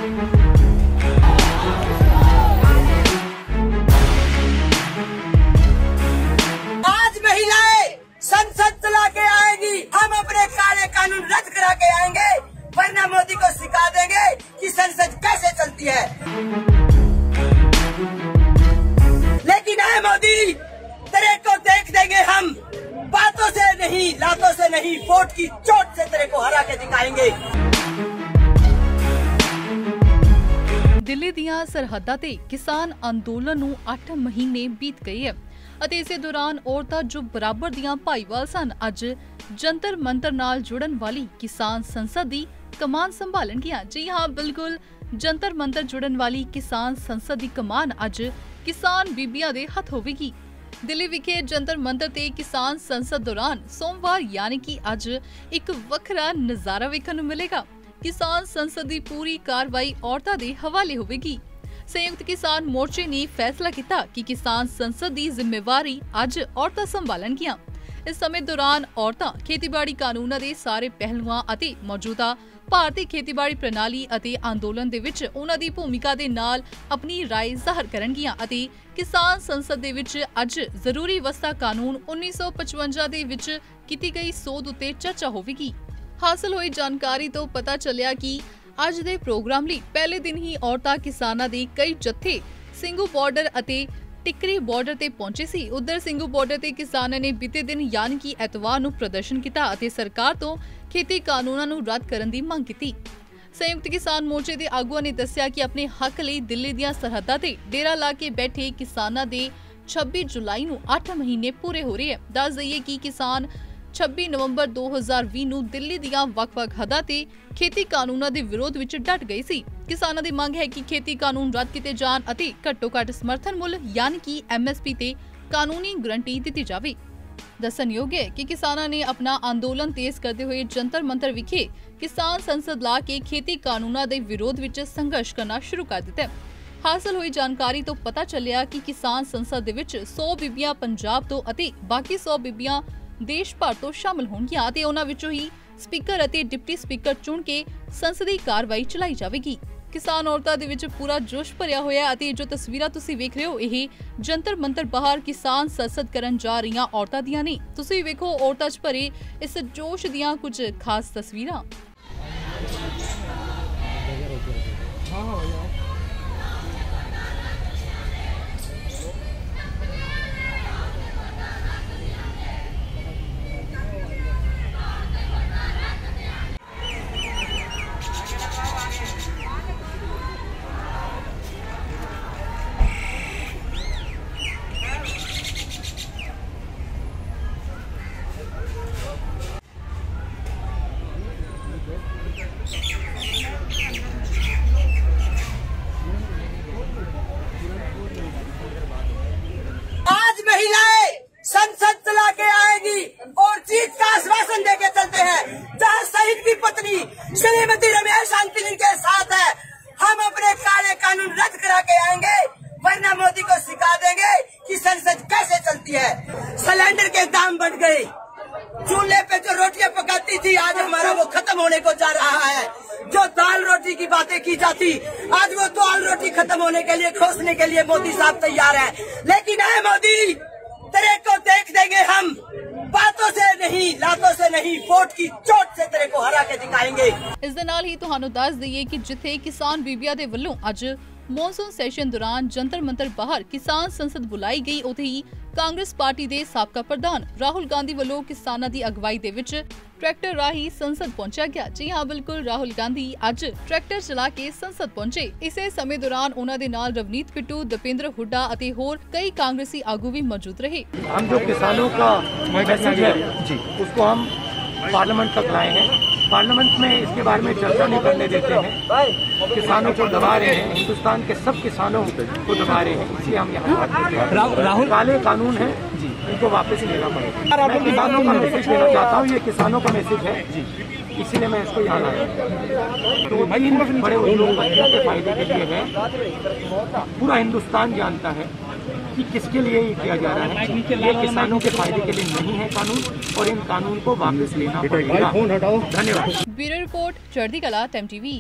आज महिलाएं संसद चला के आएगी, हम अपने काले कानून रद्द करा के आएंगे, वरना मोदी को सिखा देंगे कि संसद कैसे चलती है। लेकिन है मोदी, तेरे को देख देंगे हम, बातों से नहीं, लातों से नहीं, वोट की चोट से तेरे को हरा के दिखाएंगे। ਦਿੱਲੀ ਦੀਆਂ ਸਰਹੱਦਾਂ ਤੇ ਕਿਸਾਨ ਅੰਦੋਲਨ ਨੂੰ 8 ਮਹੀਨੇ ਬੀਤ ਗਏ ਹੈ ਅਤੇ ਇਸੇ ਦੌਰਾਨ ਔਰਤਾਂ ਜੋ ਬਰਾਬਰ ਦੀਆਂ ਭਾਈਵਾਲ ਸਨ, ਅੱਜ ਜੰਤਰ ਮੰਤਰ ਨਾਲ ਜੁੜਨ ਵਾਲੀ ਕਿਸਾਨ ਸੰਸਦ ਦੀ ਕਮਾਨ ਸੰਭਾਲਣਗੀਆਂ। ਜੀ ਹਾਂ, ਬਿਲਕੁਲ ਜੰਤਰ ਮੰਤਰ ਜੁੜਨ ਵਾਲੀ ਕਿਸਾਨ ਸੰਸਦ ਦੀ ਕਮਾਨ ਅੱਜ ਕਿਸਾਨ ਬੀਬੀਆਂ ਦੇ ਹੱਥ ਹੋਵੇਗੀ। ਦਿੱਲੀ ਵਿਖੇ ਜੰਤਰ ਮੰਤਰ ਤੇ ਕਿਸਾਨ ਸੰਸਦ ਦੌਰਾਨ ਸੋਮਵਾਰ ਯਾਨੀ ਕਿ ਅੱਜ ਇੱਕ ਵੱਖਰਾ ਨਜ਼ਾਰਾ ਵੇਖਣ ਨੂੰ ਮਿਲੇਗਾ। किसान संसद की पूरी कार्रवाई औरतां दे हवाले होवेगी। संयुक्त किसान मोर्चे ने फैसला किया कि किसान संसद की जिम्मेवारी अज औरतां संभालणगियां। इस समय दौरान औरतां खेतीबाड़ी कानूनां दे सारे पहलुआं अते मौजूदा भारतीय खेतीबाड़ी प्रणाली अते अंदोलन दे विच उन्हां दी भूमिका दे नाल अपनी राय जाहिर करनगियां अते किसान संसद दे विच अज जरूरी वस्ता कानून 1955 दे विच कीती गई सोध उत्ते चर्चा होवेगी। हासिल हुई जानकारी तो पता चलिया कि अज दे प्रोग्राम लई पहले दिन ही औरतां किसानां दे कई जत्थे ਸਿੰਘੂ बॉर्डर अते टिकरी बॉर्डर ते पहुंचे सी। उधर ਸਿੰਘੂ बॉर्डर ते किसानां ने बीते दिन यानी कि एतवार नूं प्रदर्शन किया अते सरकार तो खेती कानूनां नूं रद्द करन दी मंग कीती। संयुक्त किसान मोर्चे दे आगुआं ने दस्सिया कि अपने हक लई दिल्ली दीआं सरहदां ते डेरा ला के बैठे किसानां दे 26 जुलाई नूं 8 महीने पूरे हो रहे हैं। दस दईए कि किसान 26 नवंबर 2020 ਨੂੰ ਦਿੱਲੀ ਦੀਆਂ ਵੱਖ-ਵੱਖ ਹੱਦਾਂ ਤੇ ਖੇਤੀ ਕਾਨੂੰਨਾਂ ਦੇ ਵਿਰੋਧ ਵਿੱਚ ਡਟ ਗਈ ਸੀ। ਕਿਸਾਨਾਂ ਦੀ ਮੰਗ ਹੈ ਕਿ ਖੇਤੀ ਕਾਨੂੰਨ ਰੱਦ ਕੀਤੇ ਜਾਣ ਅਤੇ ਘੱਟੋ-ਘੱਟ ਸਮਰਥਨ ਮੁੱਲ ਯਾਨੀ ਕਿ MSP ਤੇ ਕਾਨੂੰਨੀ ਗਰੰਟੀ ਦਿੱਤੀ ਜਾਵੇ। ਦੱਸਣਯੋਗ ਹੈ ਕਿ ਕਿਸਾਨਾਂ ਨੇ ਆਪਣਾ ਅੰਦੋਲਨ ਤੇਜ਼ ਕਰਦੇ ਹੋਏ ਜੰਤਰ ਮੰਤਰ ਵਿਖੇ ਕਿਸਾਨ ਸੰਸਦ ਲਾ ਕੇ ਖੇਤੀ ਕਾਨੂੰਨਾਂ ਦੇ ਵਿਰੋਧ ਵਿੱਚ ਸੰਘਰਸ਼ ਕਰਨਾ ਸ਼ੁਰੂ ਕਰ ਦਿੱਤਾ। ਹਾਸਲ ਹੋਈ ਜਾਣਕਾਰੀ ਤੋਂ ਪਤਾ ਚੱਲਿਆ ਕਿ ਕਿਸਾਨ ਸੰਸਦ ਦੇ ਵਿੱਚ 100 ਬੀਬੀਆਂ ਪੰਜਾਬ ਤੋਂ ਅਤੇ ਬਾਕੀ 100 ਬੀਬੀਆਂ देश भर तो शामिल होंगियां ते उन्हां विचों ही स्पीकर अते डिप्टी स्पीकर चुन के संसदी कार्रवाई चलाई जाएगी। किसान औरतां दे विच पूरा जोश भरिया होया अते जो तस्वीरां तुसीं वेख रहे हो यह जंतर मंतर बाहर किसान संसद करन जा रहीआं औरतां दियां ने। तुसीं वेखो औरतां च भरे इस जोश दियां कुछ खास तस्वीरां। संसद चला के आएगी और जीत का आश्वासन देके चलते हैं। जहाँ शहीद की पत्नी श्रीमती रमेश आंटी के साथ है, हम अपने काले कानून रद्द करा के आएंगे, वरना मोदी को सिखा देंगे कि संसद कैसे चलती है। सिलेंडर के दाम बढ़ गए, चूल्हे पे जो रोटियां पकाती थी आज हमारा वो खत्म होने को जा रहा है। जो दाल रोटी की बातें की जाती आज वो दाल रोटी खत्म होने के लिए खोसने के लिए मोदी साहब तैयार है। लेकिन है मोदी, तेरे को देख देंगे हम, बातों से नहीं, लातों से नहीं, वोट की चोट से तेरे को हरा के दिखाएंगे। इस दे नाल ही तुहानू दस दईए कि जिथे किसान बीबिया दे वल्लों अज मॉनसून सैशन दौरान जंतर मंतर बाहर किसान संसद बुलाई गई, उथे ही कांग्रेस पार्टी दे साबका प्रधान राहुल गांधी वल्लों किसानां दी अगवाई दे विच ट्रैक्टर राही संसद पहुंचा गया। जी हाँ, बिल्कुल राहुल गांधी अज ट्रैक्टर चला के संसद पहुंचे। इसे समय दौरान उन्हां दे नाल रवनीत पिट्टू, दीपेंद्र हुड्डा अते होर कई कांग्रेसी आगू भी मौजूद रहे। हम जो किसानों का मैसेज है जी, उसको हम पार्लियामेंट तक लाए हैं। पार्लियामेंट में इसके बारे में चर्चा नहीं करने देते हैं, किसानों को दबा रहे हैं, हिंदुस्तान के सब किसानों को दबा रहे हैं, इसलिए हम यहाँ राहुल काले कानून है जी, इनको वापस लेना पड़ेगा। मैं किसानों का मैसेज देना चाहता हूँ, ये किसानों का मैसेज है जी, इसीलिए मैं इसको यहाँ लाया। तो तीन बड़े उद्योगपतियों के फायदे के लिए है, पूरा हिंदुस्तान जानता है कि किसके लिए ये किया जा रहा है। ये किसानों के फायदे के लिए नहीं है कानून, और इन कानून को वापस लेना पड़ेगा। धन्यवाद। ब्यूरो रिपोर्ट, चढ़ती कला, टाइम टीवी।